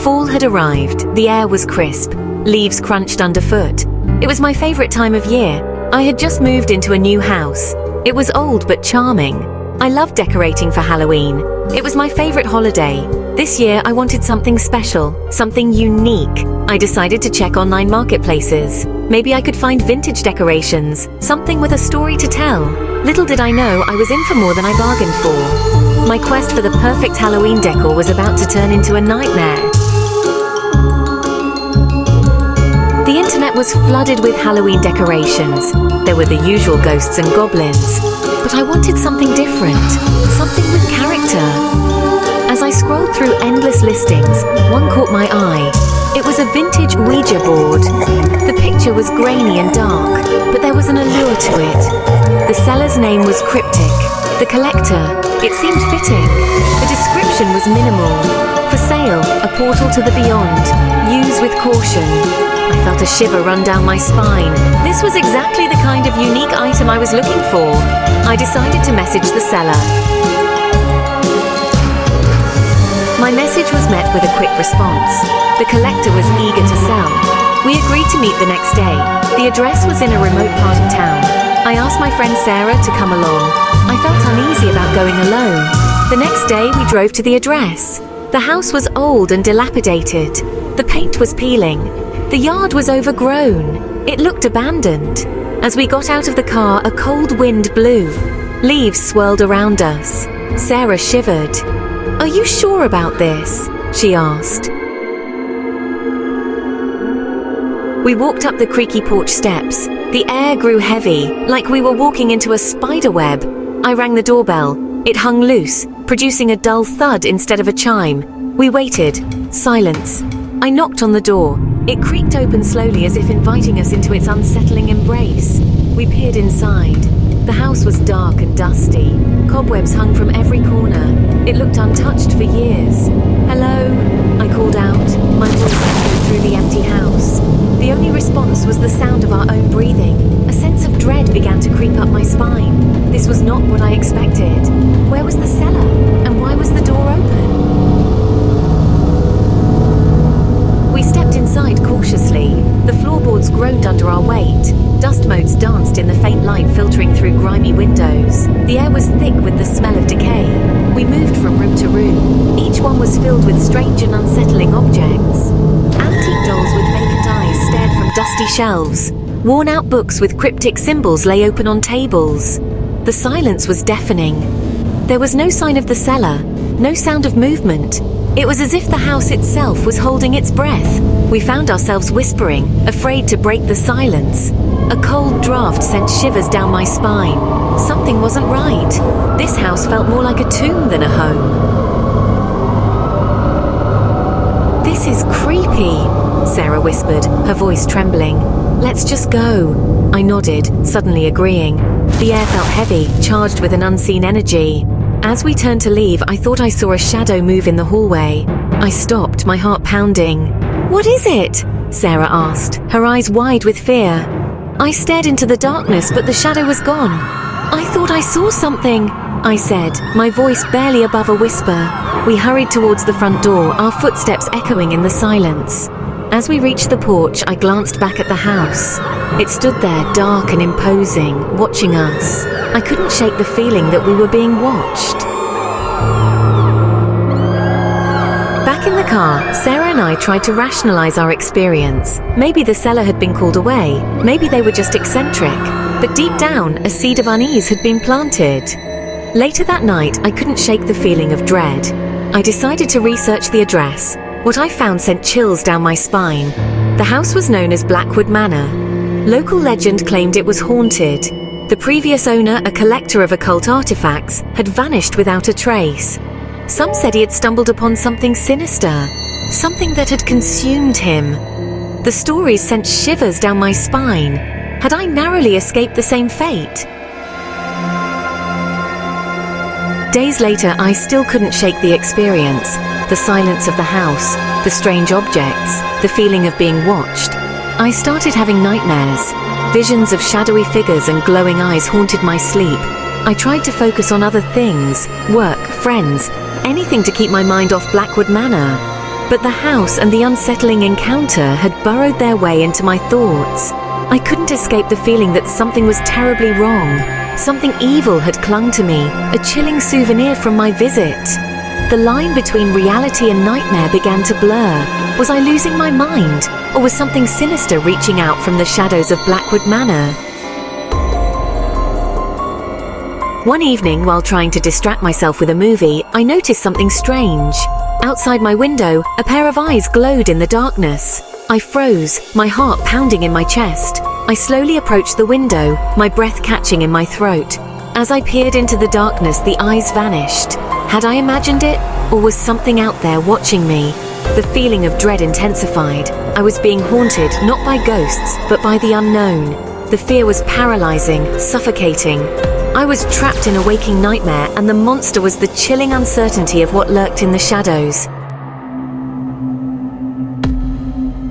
Fall had arrived, the air was crisp, leaves crunched underfoot. It was my favorite time of year. I had just moved into a new house. It was old but charming. I loved decorating for Halloween. It was my favorite holiday. This year I wanted something special, something unique. I decided to check online marketplaces. Maybe I could find vintage decorations, something with a story to tell. Little did I know I was in for more than I bargained for. My quest for the perfect Halloween decor was about to turn into a nightmare. The internet was flooded with Halloween decorations. There were the usual ghosts and goblins. But I wanted something different, something with character. As I scrolled through endless listings, one caught my eye. It was a vintage Ouija board. The picture was grainy and dark, but there was an allure to it. The seller's name was cryptic. The collector, it seemed fitting. The description was minimal. For sale, a portal to the beyond. Use with caution. I felt a shiver run down my spine. This was exactly the kind of unique item I was looking for. I decided to message the seller. My message was met with a quick response. The collector was eager to sell. We agreed to meet the next day. The address was in a remote part of town. I asked my friend Sarah to come along. I felt uneasy about going alone. The next day we drove to the address. The house was old and dilapidated. The paint was peeling. The yard was overgrown. It looked abandoned. As we got out of the car, a cold wind blew. Leaves swirled around us. Sarah shivered. "Are you sure about this?" she asked. We walked up the creaky porch steps. The air grew heavy, like we were walking into a spider web. I rang the doorbell. It hung loose, producing a dull thud instead of a chime. We waited. Silence. I knocked on the door. It creaked open slowly as if inviting us into its unsettling embrace. We peered inside. The house was dark and dusty. Cobwebs hung from every corner. It looked untouched for years. "Hello?" I called out, my voice echoed through the empty house. The only response was the sound of our own breathing. A sense of dread began to creep up my spine. This was not what I expected. Where was the cellar? And why was the door open? We stepped inside cautiously. The floorboards groaned under our weight. Dust motes danced in the faint light filtering through grimy windows. The air was thick with the smell of decay. We moved from room to room. Each one was filled with strange and unsettling objects. Antique dolls with vacant eyes stared from dusty shelves. Worn-out books with cryptic symbols lay open on tables. The silence was deafening. There was no sign of the cellar, no sound of movement. It was as if the house itself was holding its breath. We found ourselves whispering, afraid to break the silence. A cold draft sent shivers down my spine. Something wasn't right. This house felt more like a tomb than a home. "This is creepy," Sarah whispered, her voice trembling. "Let's just go." I nodded, suddenly agreeing. The air felt heavy, charged with an unseen energy. As we turned to leave, I thought I saw a shadow move in the hallway. I stopped, my heart pounding. "What is it?" Sarah asked, her eyes wide with fear. I stared into the darkness, but the shadow was gone. "I thought I saw something," I said, my voice barely above a whisper. We hurried towards the front door, our footsteps echoing in the silence. As we reached the porch, I glanced back at the house. It stood there, dark and imposing, watching us. I couldn't shake the feeling that we were being watched. Back in the car, Sarah and I tried to rationalize our experience. Maybe the seller had been called away. Maybe they were just eccentric. But deep down, a seed of unease had been planted. Later that night, I couldn't shake the feeling of dread. I decided to research the address. What I found sent chills down my spine. The house was known as Blackwood Manor. Local legend claimed it was haunted. The previous owner, a collector of occult artifacts, had vanished without a trace. Some said he had stumbled upon something sinister, something that had consumed him. The stories sent shivers down my spine. Had I narrowly escaped the same fate? Days later, I still couldn't shake the experience. The silence of the house, the strange objects, the feeling of being watched. I started having nightmares. Visions of shadowy figures and glowing eyes haunted my sleep. I tried to focus on other things, work, friends, anything to keep my mind off Blackwood Manor. But the house and the unsettling encounter had burrowed their way into my thoughts. I couldn't escape the feeling that something was terribly wrong. Something evil had clung to me, a chilling souvenir from my visit. The line between reality and nightmare began to blur. Was I losing my mind, or was something sinister reaching out from the shadows of Blackwood Manor? One evening, while trying to distract myself with a movie, I noticed something strange. Outside my window, a pair of eyes glowed in the darkness. I froze, my heart pounding in my chest. I slowly approached the window, my breath catching in my throat. As I peered into the darkness, the eyes vanished. Had I imagined it, or was something out there watching me? The feeling of dread intensified. I was being haunted not by ghosts, but by the unknown. The fear was paralyzing, suffocating. I was trapped in a waking nightmare, and the monster was the chilling uncertainty of what lurked in the shadows.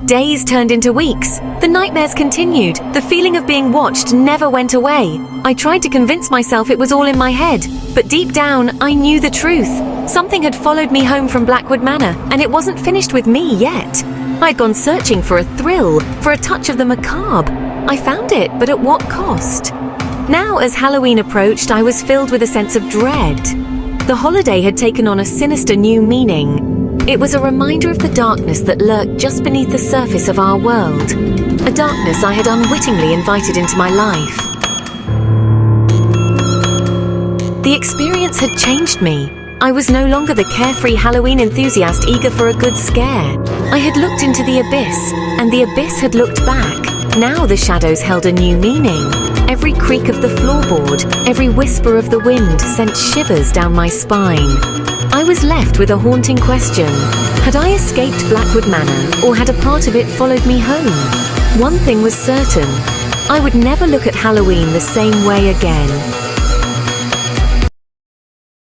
Days turned into weeks. The nightmares continued. The feeling of being watched never went away. I tried to convince myself it was all in my head, but deep down, I knew the truth. Something had followed me home from Blackwood Manor, and it wasn't finished with me yet. I'd gone searching for a thrill, for a touch of the macabre. I found it, but at what cost? Now, as Halloween approached, I was filled with a sense of dread. The holiday had taken on a sinister new meaning. It was a reminder of the darkness that lurked just beneath the surface of our world. A darkness I had unwittingly invited into my life. The experience had changed me. I was no longer the carefree Halloween enthusiast eager for a good scare. I had looked into the abyss, and the abyss had looked back. Now the shadows held a new meaning. Every creak of the floorboard, every whisper of the wind sent shivers down my spine. I was left with a haunting question. Had I escaped Blackwood Manor, or had a part of it followed me home? One thing was certain. I would never look at Halloween the same way again.